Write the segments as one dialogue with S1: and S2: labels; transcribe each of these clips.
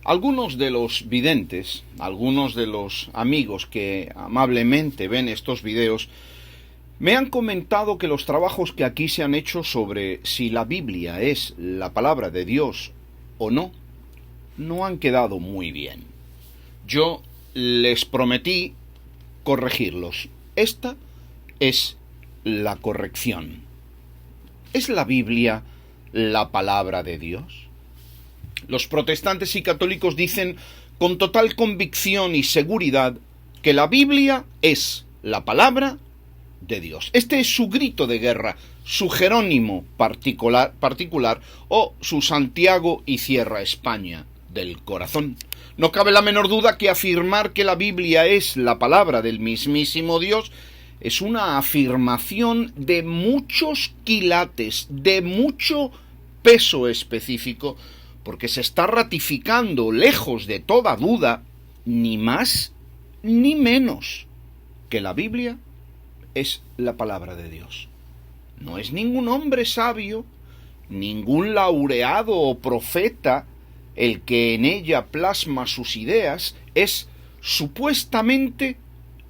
S1: Algunos de los videntes, algunos de los amigos que amablemente ven estos videos, me han comentado que los trabajos que aquí se han hecho sobre si la Biblia es la palabra de Dios o no, no han quedado muy bien. Yo les prometí corregirlos. Esta es la corrección. ¿Es la Biblia la palabra de Dios? Los protestantes y católicos dicen con total convicción y seguridad que la Biblia es la palabra de Dios. Este es su grito de guerra, su Jerónimo particular o su Santiago y Cierra España del corazón. No cabe la menor duda que afirmar que la Biblia es la palabra del mismísimo Dios es una afirmación de muchos quilates, de mucho peso específico, porque se está ratificando, lejos de toda duda, ni más ni menos, que la Biblia es la palabra de Dios. No es ningún hombre sabio, ningún laureado o profeta el que en ella plasma sus ideas, es supuestamente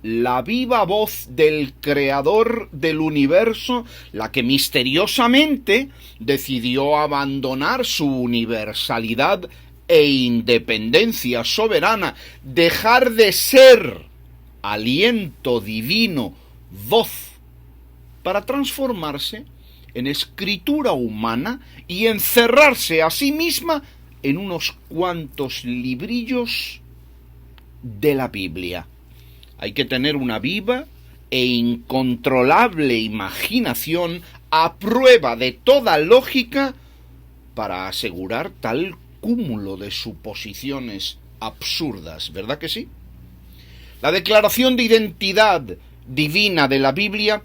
S1: la viva voz del creador del universo, la que misteriosamente decidió abandonar su universalidad e independencia soberana, dejar de ser aliento divino, voz, para transformarse en escritura humana y encerrarse a sí misma en unos cuantos librillos de la Biblia. Hay que tener una viva e incontrolable imaginación a prueba de toda lógica para asegurar tal cúmulo de suposiciones absurdas, ¿verdad que sí? La declaración de identidad divina de la Biblia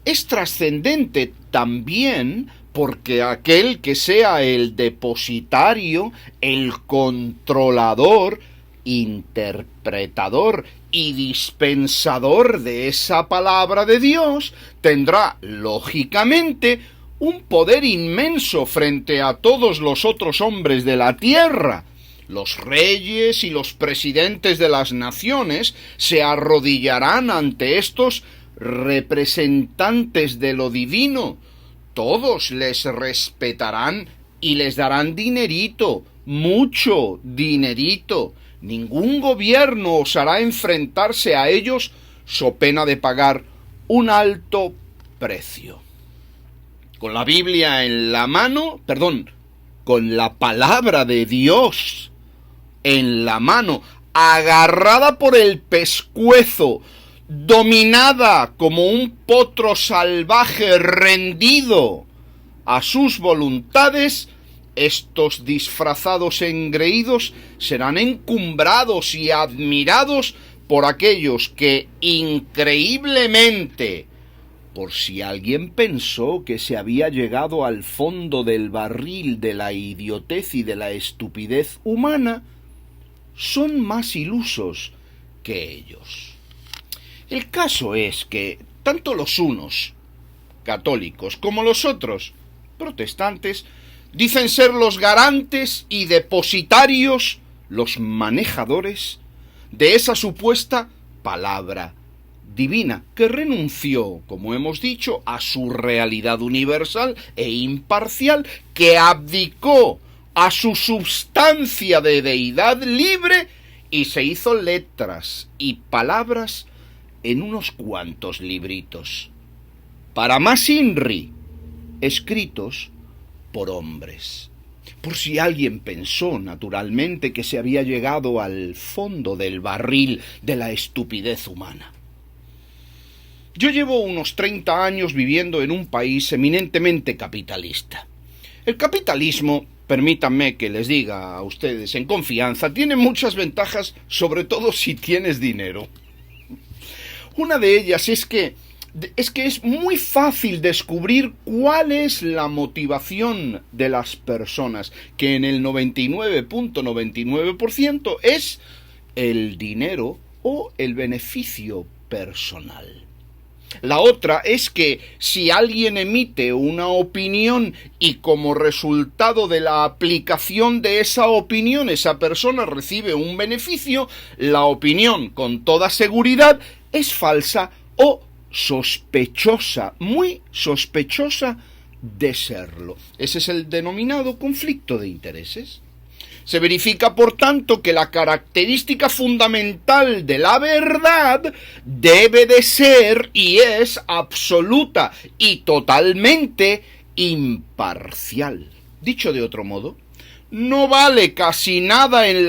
S1: es trascendente también porque aquel que sea el depositario, el controlador, interpretador y dispensador de esa palabra de Dios tendrá, lógicamente, un poder inmenso frente a todos los otros hombres de la tierra. Los reyes y los presidentes de las naciones se arrodillarán ante estos representantes de lo divino. Todos les respetarán y les darán dinerito, mucho dinerito. Ningún gobierno osará enfrentarse a ellos so pena de pagar un alto precio. Con la Biblia en la mano, con la palabra de Dios en la mano, agarrada por el pescuezo, dominada como un potro salvaje rendido a sus voluntades, estos disfrazados engreídos serán encumbrados y admirados por aquellos que, increíblemente, por si alguien pensó que se había llegado al fondo del barril de la idiotez y de la estupidez humana, son más ilusos que ellos. El caso es que tanto los unos, católicos, como los otros, protestantes, dicen ser los garantes y depositarios, los manejadores de esa supuesta palabra divina, que renunció, como hemos dicho, a su realidad universal e imparcial, que abdicó a su substancia de deidad libre y se hizo letras y palabras en unos cuantos libritos, para más INRI, escritos por hombres. Por si alguien pensó, naturalmente, que se había llegado al fondo del barril de la estupidez humana. Yo llevo unos 30 años viviendo en un país eminentemente capitalista. El capitalismo, permítanme que les diga a ustedes en confianza, tiene muchas ventajas, sobre todo si tienes dinero. Una de ellas es que es muy fácil descubrir cuál es la motivación de las personas, que en el 99.99% es el dinero o el beneficio personal. La otra es que si alguien emite una opinión y como resultado de la aplicación de esa opinión esa persona recibe un beneficio, la opinión con toda seguridad es falsa o sospechosa, muy sospechosa de serlo. Ese es el denominado conflicto de intereses. Se verifica, por tanto, que la característica fundamental de la verdad debe de ser y es absoluta y totalmente imparcial. Dicho de otro modo, no vale casi nada en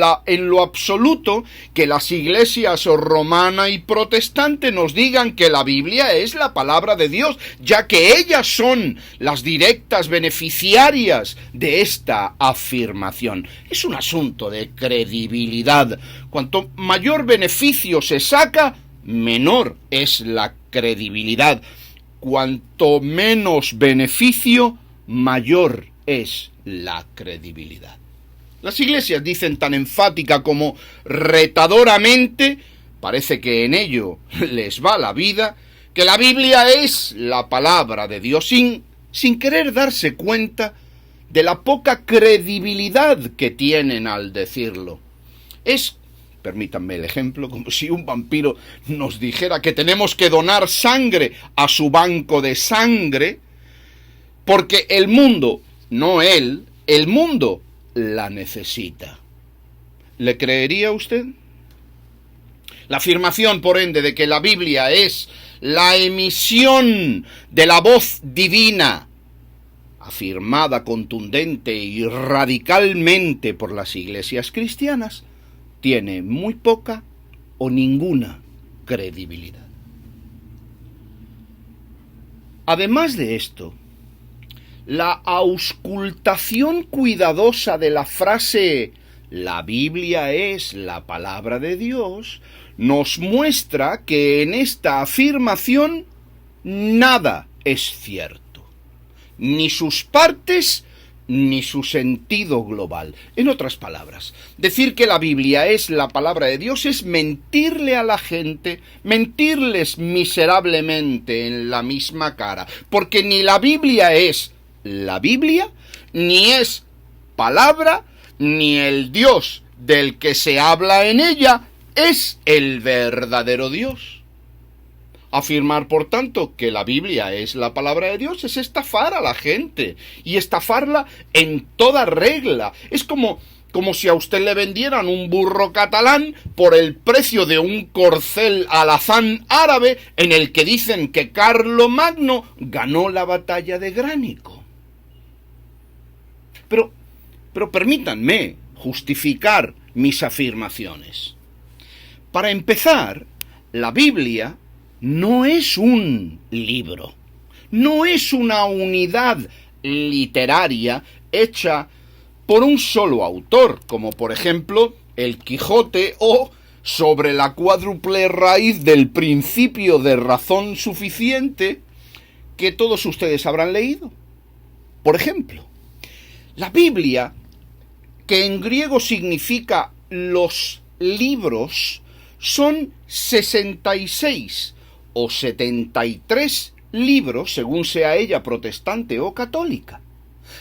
S1: lo absoluto que las iglesias romana y protestante nos digan que la Biblia es la palabra de Dios, ya que ellas son las directas beneficiarias de esta afirmación. Es un asunto de credibilidad. Cuanto mayor beneficio se saca, menor es la credibilidad. Cuanto menos beneficio, mayor es la credibilidad. Las iglesias dicen tan enfática como retadoramente, parece que en ello les va la vida, que la Biblia es la palabra de Dios, sin querer darse cuenta de la poca credibilidad que tienen al decirlo. Es, permítanme el ejemplo, como si un vampiro nos dijera que tenemos que donar sangre a su banco de sangre, porque el mundo, no él, el mundo la necesita. ¿Le creería usted? La afirmación, por ende, de que la Biblia es la emisión de la voz divina, afirmada contundente y radicalmente por las iglesias cristianas, tiene muy poca o ninguna credibilidad. Además de esto, la auscultación cuidadosa de la frase «la Biblia es la palabra de Dios» nos muestra que en esta afirmación nada es cierto, ni sus partes ni su sentido global. En otras palabras, decir que la Biblia es la palabra de Dios es mentirle a la gente, mentirles miserablemente en la misma cara, porque ni la Biblia es la Biblia, ni es palabra, ni el Dios del que se habla en ella es el verdadero Dios. Afirmar, por tanto, que la Biblia es la palabra de Dios es estafar a la gente, y estafarla en toda regla. Es como si a usted le vendieran un burro catalán por el precio de un corcel alazán árabe en el que dicen que Carlomagno ganó la batalla de Gránico. Pero permítanme justificar mis afirmaciones. Para empezar, la Biblia no es un libro, no es una unidad literaria hecha por un solo autor, como por ejemplo El Quijote o Sobre la cuádruple raíz del principio de razón suficiente, que todos ustedes habrán leído. Por ejemplo, la Biblia, que en griego significa los libros, son 66 o 73 libros, según sea ella protestante o católica.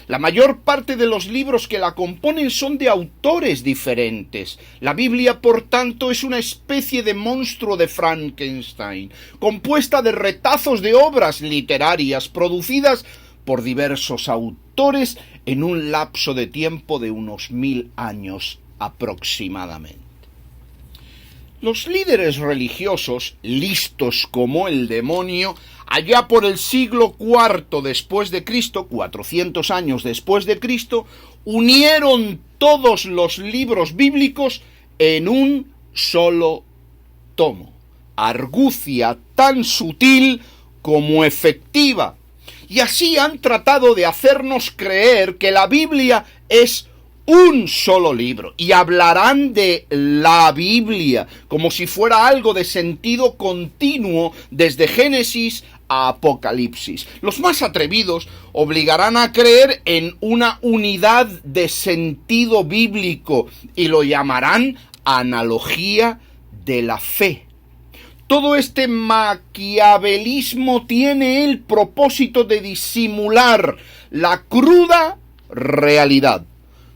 S1: La mayor parte de los libros que la componen son de autores diferentes. La Biblia, por tanto, es una especie de monstruo de Frankenstein, compuesta de retazos de obras literarias producidas por diversos autores en un lapso de tiempo de unos 1000 años aproximadamente. Los líderes religiosos, listos como el demonio, allá por el siglo IV después de Cristo, 400 años después de Cristo, unieron todos los libros bíblicos en un solo tomo. Argucia tan sutil como efectiva. Y así han tratado de hacernos creer que la Biblia es un solo libro, y hablarán de la Biblia como si fuera algo de sentido continuo desde Génesis a Apocalipsis. Los más atrevidos obligarán a creer en una unidad de sentido bíblico y lo llamarán analogía de la fe. Todo este maquiavelismo tiene el propósito de disimular la cruda realidad.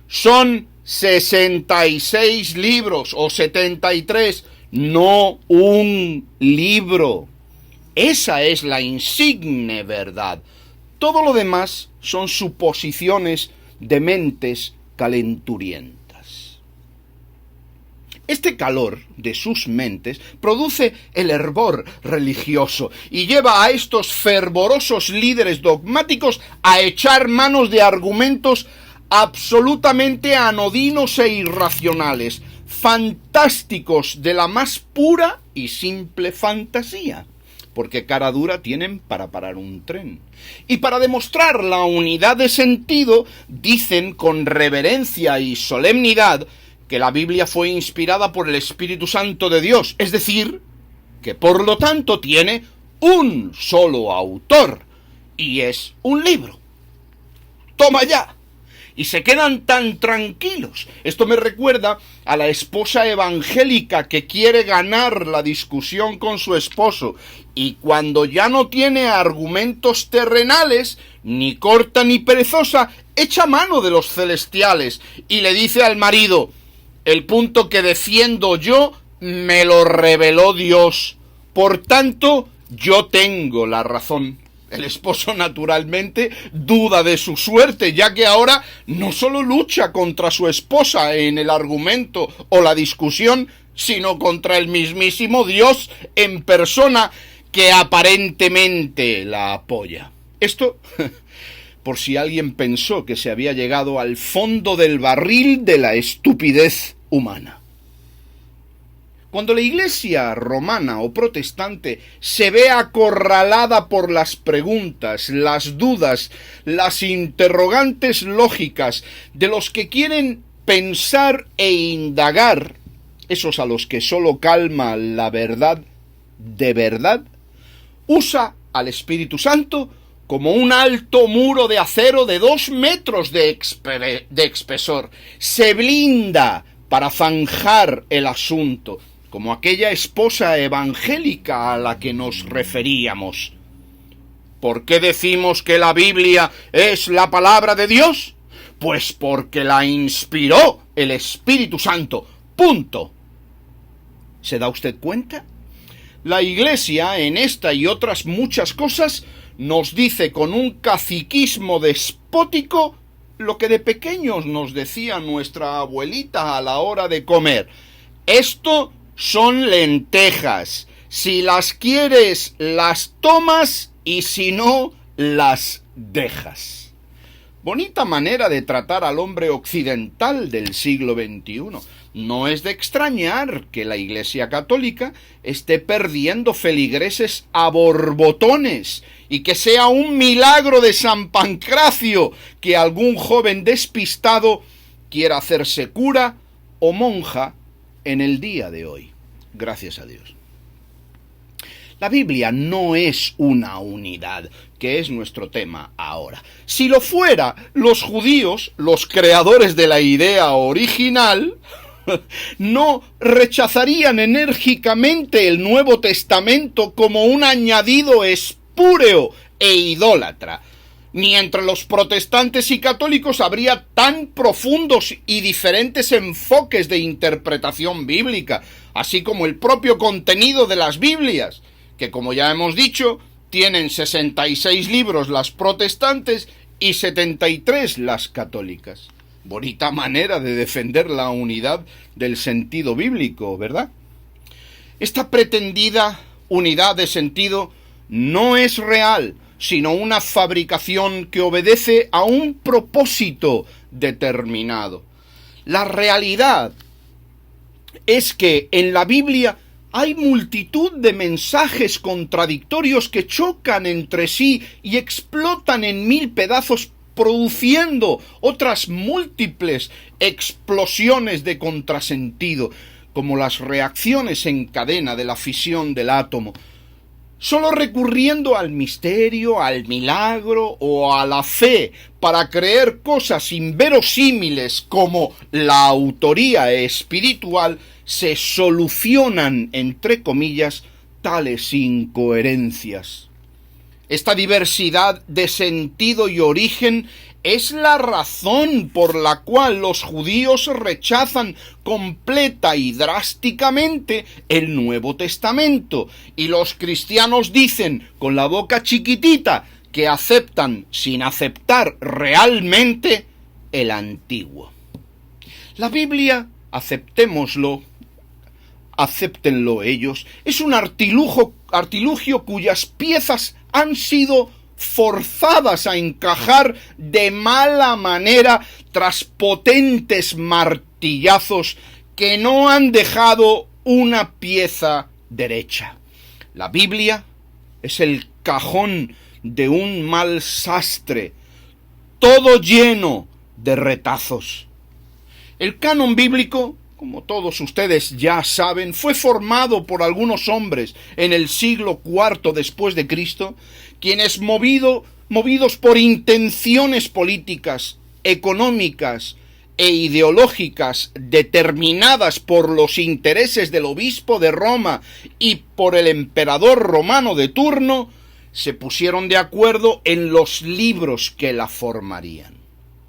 S1: Son 66 libros o 73, no un libro. Esa es la insigne verdad. Todo lo demás son suposiciones de mentes calenturientas. Este calor de sus mentes produce el hervor religioso y lleva a estos fervorosos líderes dogmáticos a echar manos de argumentos absolutamente anodinos e irracionales, fantásticos de la más pura y simple fantasía, porque cara dura tienen para parar un tren. Y para demostrar la unidad de sentido, dicen con reverencia y solemnidad que la Biblia fue inspirada por el Espíritu Santo de Dios, es decir, que por lo tanto tiene un solo autor, y es un libro. ¡Toma ya! Y se quedan tan tranquilos. Esto me recuerda a la esposa evangélica que quiere ganar la discusión con su esposo, y cuando ya no tiene argumentos terrenales, ni corta ni perezosa, echa mano de los celestiales, y le dice al marido: el punto que defiendo yo me lo reveló Dios, por tanto yo tengo la razón. El esposo naturalmente duda de su suerte, ya que ahora no solo lucha contra su esposa en el argumento o la discusión, sino contra el mismísimo Dios en persona, que aparentemente la apoya. Esto, por si alguien pensó que se había llegado al fondo del barril de la estupidez humana. Cuando la Iglesia romana o protestante se ve acorralada por las preguntas, las dudas, las interrogantes lógicas de los que quieren pensar e indagar, esos a los que solo calma la verdad de verdad, usa al Espíritu Santo como un alto muro de acero de 2 metros de espesor. Se blinda para zanjar el asunto, como aquella esposa evangélica a la que nos referíamos. ¿Por qué decimos que la Biblia es la palabra de Dios? Pues porque la inspiró el Espíritu Santo. Punto. ¿Se da usted cuenta? La Iglesia, en esta y otras muchas cosas, nos dice con un caciquismo despótico lo que de pequeños nos decía nuestra abuelita a la hora de comer. Esto son lentejas. Si las quieres, las tomas, y si no, las dejas. Bonita manera de tratar al hombre occidental del siglo XXI. No es de extrañar que la Iglesia Católica esté perdiendo feligreses a borbotones, y que sea un milagro de San Pancracio que algún joven despistado quiera hacerse cura o monja en el día de hoy. Gracias a Dios. La Biblia no es una unidad, que es nuestro tema ahora. Si lo fuera, los judíos, los creadores de la idea original, no rechazarían enérgicamente el Nuevo Testamento como un añadido espúreo e idólatra. Ni entre los protestantes y católicos habría tan profundos y diferentes enfoques de interpretación bíblica, así como el propio contenido de las Biblias, que, como ya hemos dicho, tienen 66 libros las protestantes y 73 las católicas. Bonita manera de defender la unidad del sentido bíblico, ¿verdad? Esta pretendida unidad de sentido no es real, sino una fabricación que obedece a un propósito determinado. La realidad es que en la Biblia hay multitud de mensajes contradictorios que chocan entre sí y explotan en 1000 pedazos, produciendo otras múltiples explosiones de contrasentido, como las reacciones en cadena de la fisión del átomo. Solo recurriendo al misterio, al milagro o a la fe para creer cosas inverosímiles como la autoría espiritual, se solucionan, entre comillas, tales incoherencias. Esta diversidad de sentido y origen es la razón por la cual los judíos rechazan completa y drásticamente el Nuevo Testamento, y los cristianos dicen con la boca chiquitita que aceptan sin aceptar realmente el Antiguo. La Biblia, acéptenlo ellos, es un artilugio cuyas piezas han sido forzadas a encajar de mala manera tras potentes martillazos que no han dejado una pieza derecha. La Biblia es el cajón de un mal sastre, todo lleno de retazos. El canon bíblico, como todos ustedes ya saben, fue formado por algunos hombres en el siglo IV después de Cristo, quienes movidos por intenciones políticas, económicas e ideológicas determinadas por los intereses del obispo de Roma y por el emperador romano de turno, se pusieron de acuerdo en los libros que la formarían.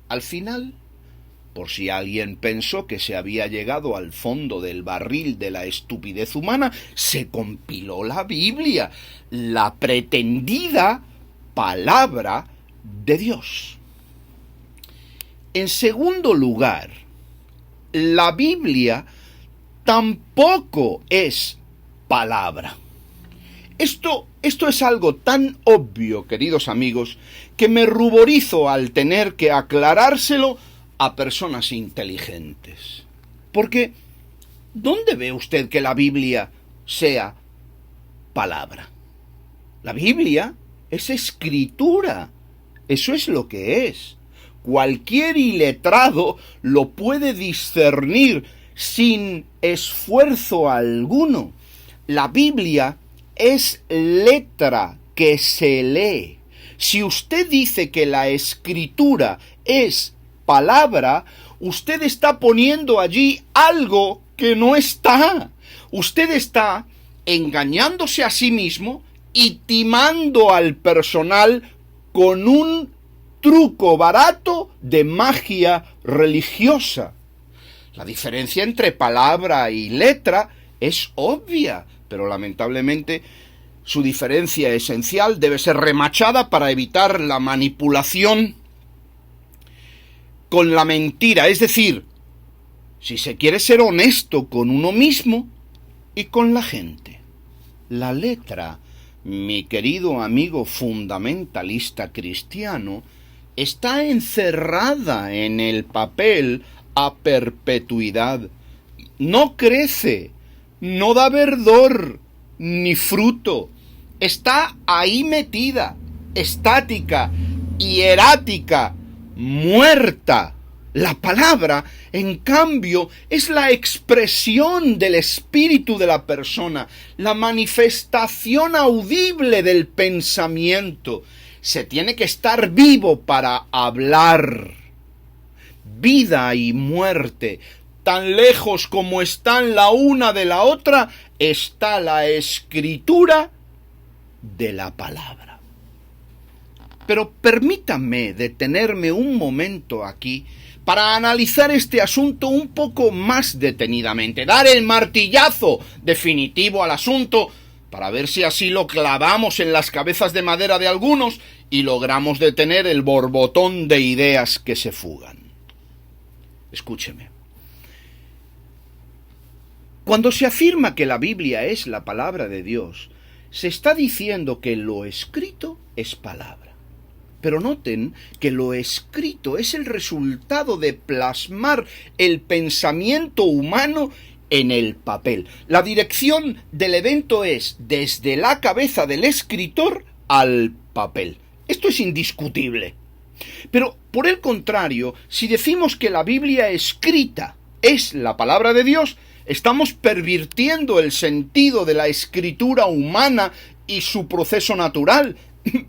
S1: Al final, por si alguien pensó que se había llegado al fondo del barril de la estupidez humana, se compiló la Biblia, la pretendida palabra de Dios. En segundo lugar, la Biblia tampoco es palabra. Esto es algo tan obvio, queridos amigos, que me ruborizo al tener que aclarárselo a personas inteligentes. Porque, ¿dónde ve usted que la Biblia sea palabra? La Biblia es escritura. Eso es lo que es. Cualquier iletrado lo puede discernir sin esfuerzo alguno. La Biblia es letra que se lee. Si usted dice que la escritura es palabra, usted está poniendo allí algo que no está. Usted está engañándose a sí mismo y timando al personal con un truco barato de magia religiosa. La diferencia entre palabra y letra es obvia, pero lamentablemente su diferencia esencial debe ser remachada para evitar la manipulación con la mentira. Es decir, si se quiere ser honesto con uno mismo y con la gente. La letra, mi querido amigo fundamentalista cristiano, está encerrada en el papel a perpetuidad. No crece, no da verdor ni fruto. Está ahí metida, estática, hierática, muerta. La palabra, en cambio, es la expresión del espíritu de la persona, la manifestación audible del pensamiento. Se tiene que estar vivo para hablar. Vida y muerte, tan lejos como están la una de la otra, está la escritura de la palabra. Pero permítanme detenerme un momento aquí para analizar este asunto un poco más detenidamente, dar el martillazo definitivo al asunto para ver si así lo clavamos en las cabezas de madera de algunos y logramos detener el borbotón de ideas que se fugan. Escúcheme. Cuando se afirma que la Biblia es la palabra de Dios, se está diciendo que lo escrito es palabra. Pero noten que lo escrito es el resultado de plasmar el pensamiento humano en el papel. La dirección del evento es desde la cabeza del escritor al papel. Esto es indiscutible. Pero, por el contrario, si decimos que la Biblia escrita es la palabra de Dios, estamos pervirtiendo el sentido de la escritura humana y su proceso natural.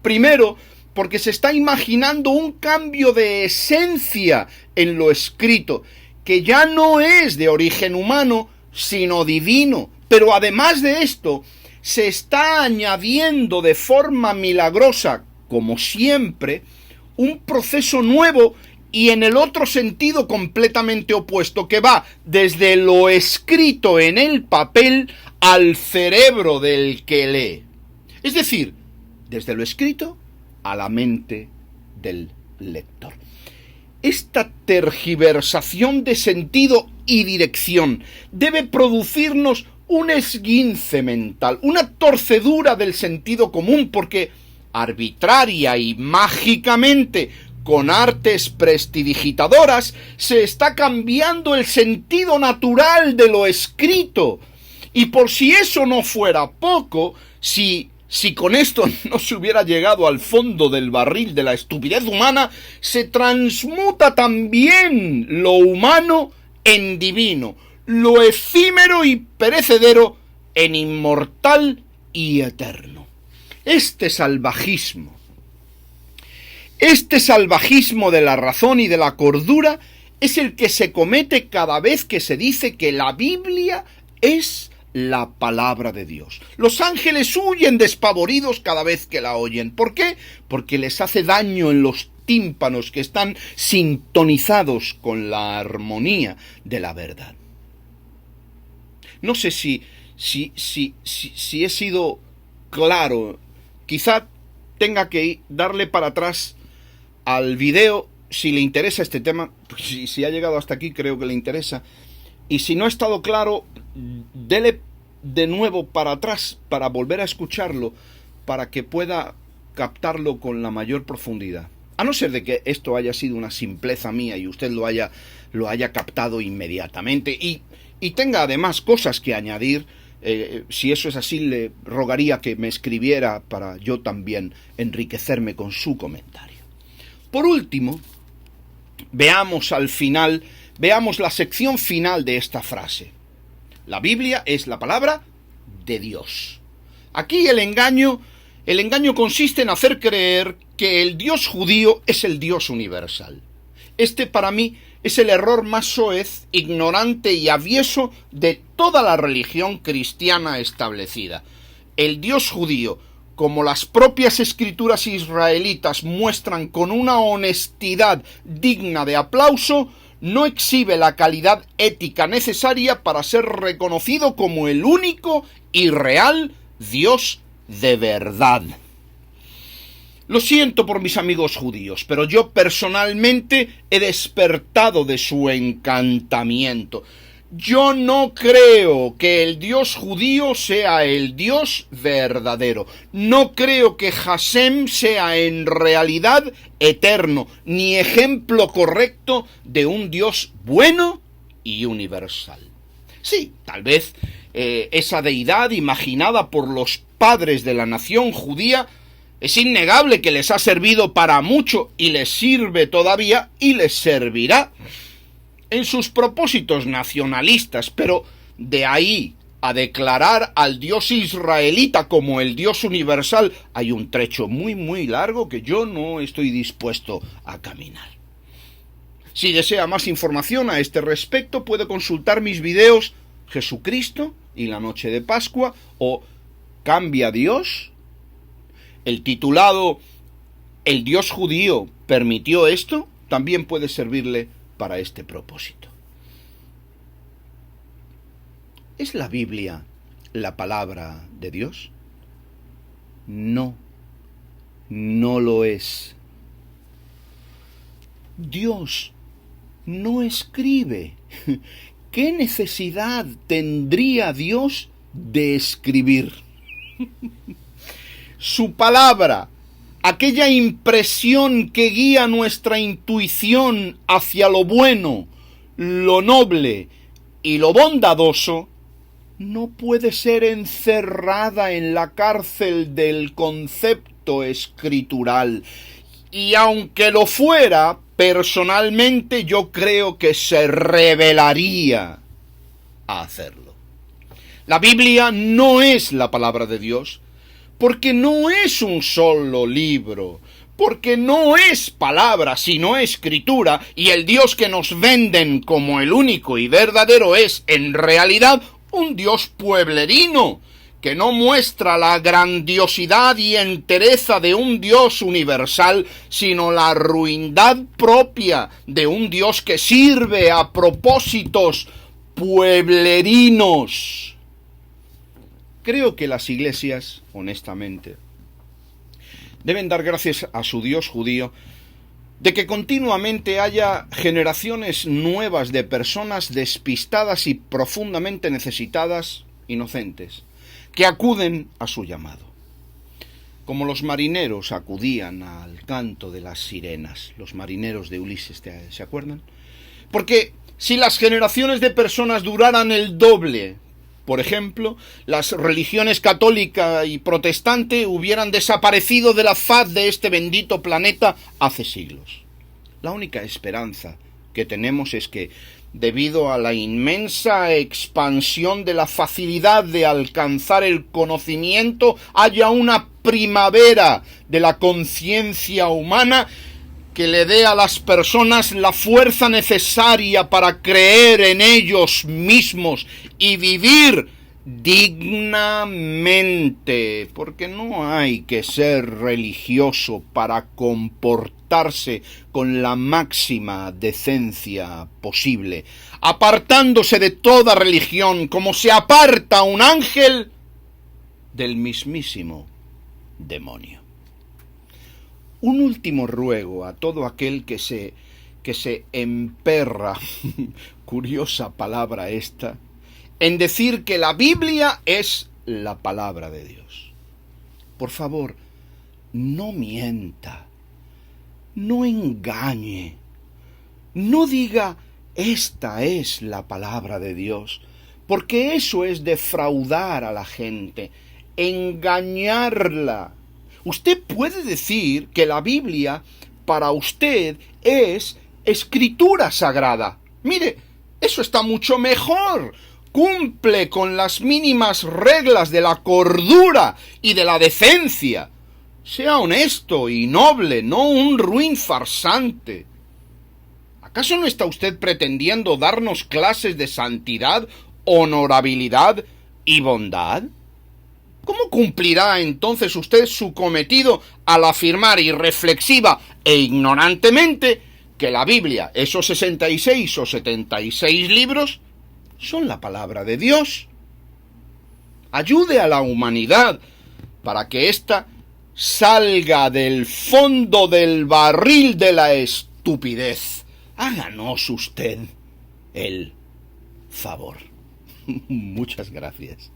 S1: Primero, porque se está imaginando un cambio de esencia en lo escrito, que ya no es de origen humano, sino divino. Pero además de esto, se está añadiendo de forma milagrosa, como siempre, un proceso nuevo y en el otro sentido completamente opuesto, que va desde lo escrito en el papel al cerebro del que lee. Es decir, desde lo escrito a la mente del lector. Esta tergiversación de sentido y dirección debe producirnos un esguince mental, una torcedura del sentido común, porque arbitraria y mágicamente, con artes prestidigitadoras, se está cambiando el sentido natural de lo escrito. Y por si eso no fuera poco, si con esto no se hubiera llegado al fondo del barril de la estupidez humana, se transmuta también lo humano en divino, lo efímero y perecedero en inmortal y eterno. Este salvajismo de la razón y de la cordura es el que se comete cada vez que se dice que la Biblia es la palabra de Dios. Los ángeles huyen despavoridos cada vez que la oyen. ¿Por qué? Porque les hace daño en los tímpanos que están sintonizados con la armonía de la verdad. No sé si he sido claro. Quizá tenga que darle para atrás al video si le interesa este tema. Pues si ha llegado hasta aquí, creo que le interesa. Y si no ha estado claro, dele de nuevo para atrás para volver a escucharlo, para que pueda captarlo con la mayor profundidad. A no ser de que esto haya sido una simpleza mía y usted lo haya captado inmediatamente y tenga además cosas que añadir. Si eso es así, le rogaría que me escribiera para yo también enriquecerme con su comentario. Por último, veamos la sección final de esta frase. La Biblia es la palabra de Dios. Aquí el engaño consiste en hacer creer que el Dios judío es el Dios universal. Este para mí es el error más soez, ignorante y avieso de toda la religión cristiana establecida. El Dios judío, como las propias escrituras israelitas muestran con una honestidad digna de aplauso, no exhibe la calidad ética necesaria para ser reconocido como el único y real Dios de verdad. Lo siento por mis amigos judíos, pero yo personalmente he despertado de su encantamiento. Yo no creo que el Dios judío sea el Dios verdadero. No creo que Hashem sea en realidad eterno, ni ejemplo correcto de un Dios bueno y universal. Sí, tal vez esa deidad imaginada por los padres de la nación judía es innegable que les ha servido para mucho y les sirve todavía y les servirá en sus propósitos nacionalistas, pero de ahí a declarar al Dios israelita como el Dios universal hay un trecho muy muy largo que yo no estoy dispuesto a caminar. Si desea más información a este respecto, puede consultar mis videos Jesucristo y la noche de Pascua o Cambia Dios. El titulado ¿El Dios judío permitió esto? También puede servirle para este propósito. ¿Es la Biblia la palabra de Dios? No, no lo es. Dios no escribe. ¿Qué necesidad tendría Dios de escribir? Su palabra, aquella impresión que guía nuestra intuición hacia lo bueno, lo noble y lo bondadoso, no puede ser encerrada en la cárcel del concepto escritural. Y aunque lo fuera, personalmente yo creo que se rebelaría a hacerlo. La Biblia no es la palabra de Dios, porque no es un solo libro, porque no es palabra, sino escritura, y el Dios que nos venden como el único y verdadero es, en realidad, un Dios pueblerino, que no muestra la grandiosidad y entereza de un Dios universal, sino la ruindad propia de un Dios que sirve a propósitos pueblerinos. Creo que las iglesias, honestamente, deben dar gracias a su Dios judío de que continuamente haya generaciones nuevas de personas despistadas y profundamente necesitadas, inocentes, que acuden a su llamado. Como los marineros acudían al canto de las sirenas, los marineros de Ulises, ¿se acuerdan? Porque si las generaciones de personas duraran el doble, por ejemplo, las religiones católica y protestante hubieran desaparecido de la faz de este bendito planeta hace siglos. La única esperanza que tenemos es que, debido a la inmensa expansión de la facilidad de alcanzar el conocimiento, haya una primavera de la conciencia humana que le dé a las personas la fuerza necesaria para creer en ellos mismos y vivir dignamente, porque no hay que ser religioso para comportarse con la máxima decencia posible, apartándose de toda religión como se aparta un ángel del mismísimo demonio. Un último ruego a todo aquel que se emperra, curiosa palabra esta, en decir que la Biblia es la palabra de Dios. Por favor, no mienta, no engañe, no diga esta es la palabra de Dios, porque eso es defraudar a la gente, engañarla. Usted puede decir que la Biblia para usted es escritura sagrada. Mire, eso está mucho mejor. Cumple con las mínimas reglas de la cordura y de la decencia. Sea honesto y noble, no un ruin farsante. ¿Acaso no está usted pretendiendo darnos clases de santidad, honorabilidad y bondad? ¿Cómo cumplirá entonces usted su cometido al afirmar irreflexiva e ignorantemente que la Biblia, esos 66 o 76 libros, son la palabra de Dios? Ayude a la humanidad para que ésta salga del fondo del barril de la estupidez. Háganos usted el favor. Muchas gracias.